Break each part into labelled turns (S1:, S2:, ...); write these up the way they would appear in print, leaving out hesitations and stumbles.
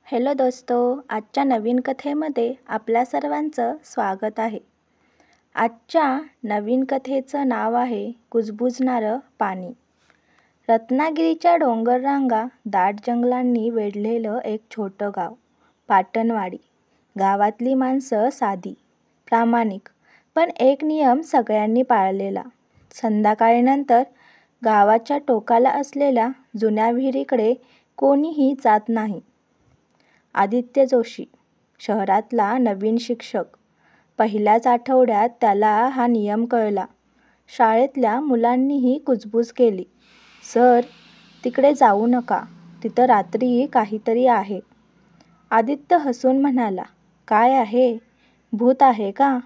S1: Hello दोस्तो, आजच्या नवीन कथेमध्ये आपल्या सर्वांचं स्वागत आहे. आजच्या नवीन कथेचं नाव आहे कुजबुजणारं पाणी. रत्नागिरीच्या डोंगररांगा, दाट जंगलांनी वेढलेलं एक छोटं गाव, पाटणवाडी. गावातली माणसं साधी, प्रामाणिक, पण एक नियम सगळ्यांनी पाळलेला. संध्याकाळीनंतर गावाच्या टोकाला असलेल्या जुन्या विहिरीकडे कोणीही जात नाही. आदित्य जोशी, शहरातला नवीन शिक्षक. पहिल्याच आठवड्यात त्याला हा नियम कळला. शाळेतल्या मुलांनीही कुजबूज केली. सर, तिकडे जाऊ नका, तिथं रात्री काहीतरी आहे. आदित्य हसून म्हणाला, काय आहे? भूत आहे का?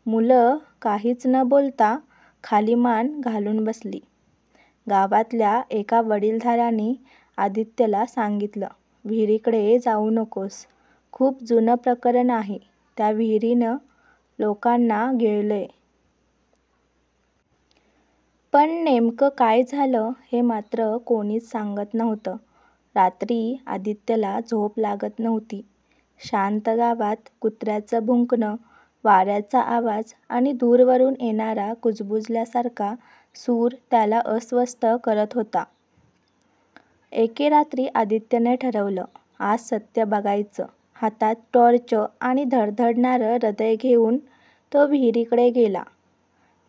S1: मुलं काहीच न बोलता खाली मान घालून बसली. गावातल्या एका वडीलधाऱ्याने आदित्यला सांगितलं, विहिरीकडे जाऊ नकोस. खूप जुनं प्रकरण आहे. त्या विहिरीनं लोकांना गिळलंय. पण नेमकं काय झालं हे मात्र कोणीच सांगत नव्हतं. रात्री आदित्यला झोप लागत नव्हती. शांत गावात कुत्र्याचं भुंकणं, वाऱ्याचा आवाज आणि दूरवरून येणारा कुजबुजल्यासारखा सूर त्याला अस्वस्थ करत होता. एके रात्री आदित्यने ठरवलं, आज सत्य बघायचं. हातात टॉर्च आणि धडधडणारं हृदय घेऊन तो विहिरीकडे गेला.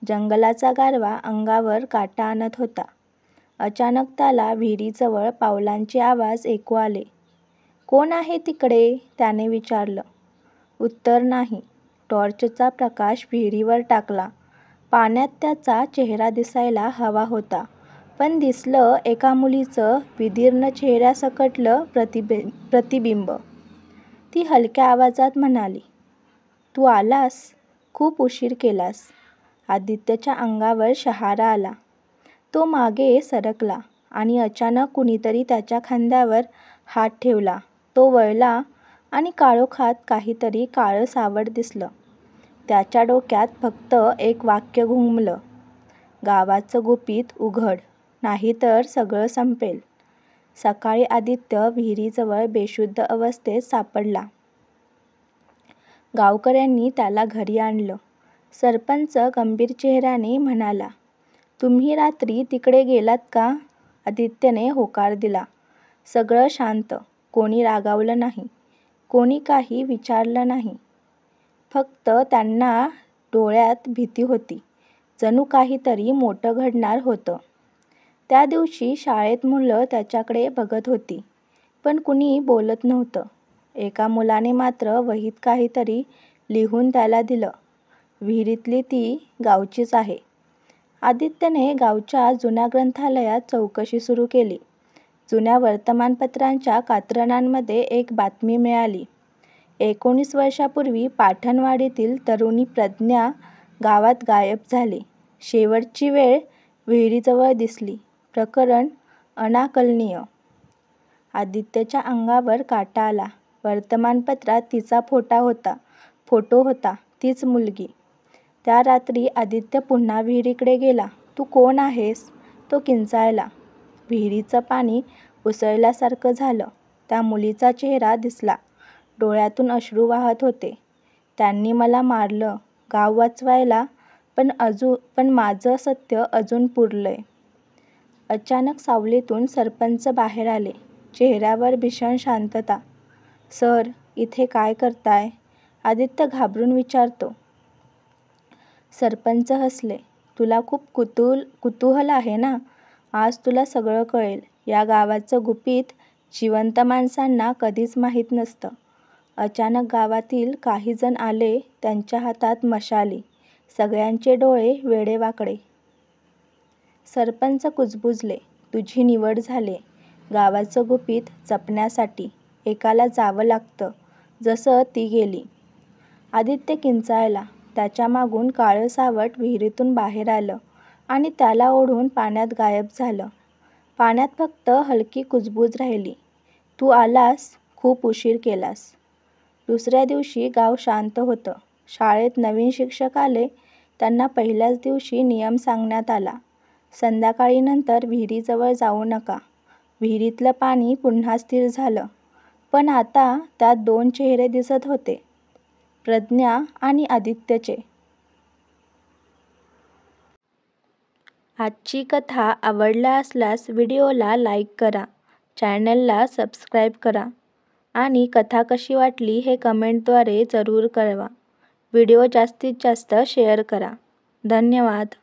S1: जंगलाचा गारवा अंगावर काटा आणत होता. अचानक त्याला विहिरीजवळ पावलांचे आवाज ऐकू आले. कोण आहे तिकडे? त्याने विचारलं. उत्तर नाही. टॉर्चचा प्रकाश विहिरीवर टाकला. पाण्यात त्याचा चेहरा दिसायला हवा होता, पण दिसलं एका मुलीचं विदीर्ण चेहऱ्यासकटलं प्रतिबिंब. ती हलक्या आवाजात म्हणाली, तू आलास? खूप उशीर केलास. आदित्यच्या अंगावर शहारा आला. तो मागे सरकला आणि अचानक कुणीतरी त्याच्या खांद्यावर हात ठेवला. तो वळला आणि काळोखात काहीतरी काळं-सावट दिसलं. त्याच्या डोक्यात फक्त एक वाक्य घुमलं, गावाचं गुपित उघड, नाहीतर सगळं संपेल. सकाळी आदित्य विहिरीजवळ बेशुद्ध अवस्थेत सापडला. गावकऱ्यांनी त्याला घरी आणलं. सरपंच गंभीर चेहऱ्याने म्हणाला, तुम्ही रात्री तिकडे गेलात का? आदित्यने होकार दिला. सगळं शांत. कोणी रागावलं नाही. कोणी काही विचारलं नाही. फक्त त्यांना डोळ्यात भीती होती. जणू काहीतरी मोठं घडणार होतं. त्या दिवशी शाळेत मुलं त्याच्याकडे बघत होती, पण कुणी बोलत नव्हतं. एका मुलाने मात्र वहीत काहीतरी लिहून त्याला दिलं. विहिरीतली ती गावचीच आहे. आदित्यने गावच्या जुन्या ग्रंथालयात चौकशी सुरू केली. जुन्या वर्तमानपत्रांच्या कात्रणांमध्ये एक बातमी मिळाली. 19 वर्षापूर्वी पाटणवाडीतील तरुणी प्रज्ञा गावात गायब झाली. शेवटची वेळ विहिरीजवळ दिसली. प्रकरण अनाकलनीय. आदित्यच्या अंगावर काटा आला. वर्तमानपत्रात तिचा फोटो होता. तीच मुलगी. त्या रात्री आदित्य पुन्हा विहिरीकडे गेला. तू कोण आहेस? तो किंचाळला. विहिरीचं पाणी उसळल्यासारखं झालं. त्या मुलीचा चेहरा दिसला. डोळ्यातून अश्रू वाहत होते. त्यांनी मला मारलं गाव वाचवायला, पण माझं सत्य अजून पुरलंय. अचानक सावलीतून सरपंच बाहेर आले. चेहऱ्यावर भीषण शांतता. सर, इथे काय करताय? आदित्य घाबरून विचारतो. सरपंच हसले. तुला खूप कुतूहल आहे ना? आज तुला सगळं कळेल. या गावाचं गुपित जिवंत माणसांना कधीच माहीत नसतं. अचानक गावातील काही जण आले. त्यांच्या हातात मशाली. सगळ्यांचे डोळे वेडेवाकडे. सरपंच कुजबुजले. तुझी निवड झालीय. गावाचं गुपित जपण्यासाठी एकाला जावं लागतं, जसं ती गेली. आदित्य किंचाळला. त्याच्या मागून काळं सावट विहिरीतून बाहेर आलं आणि त्याला ओढून पाण्यात गायब झालं. पाण्यात फक्त हलकी कुजबूज राहिली. तू आलास? खूप उशीर केलास. दुसऱ्या दिवशी गाव शांत होतं. शाळेत नवीन शिक्षक आले. त्यांना पहिल्याच दिवशी नियम सांगण्यात आला. संध्याकाळीनंतर विहिरीजवळ जाऊ नका. विहिरीतलं पाणी पुन्हा स्थिर झालं. पण आता त्यात 2 चेहरे दिसत होते, प्रज्ञा आणि आदित्यचे. आजची कथा आवडला असल्यास व्हिडिओला लाईक करा, चॅनलला सबस्क्राईब करा आणि कथा कशी वाटली हे कमेंटद्वारे जरूर कळवा. व्हिडिओ जास्तीत जास्त शेअर करा. धन्यवाद.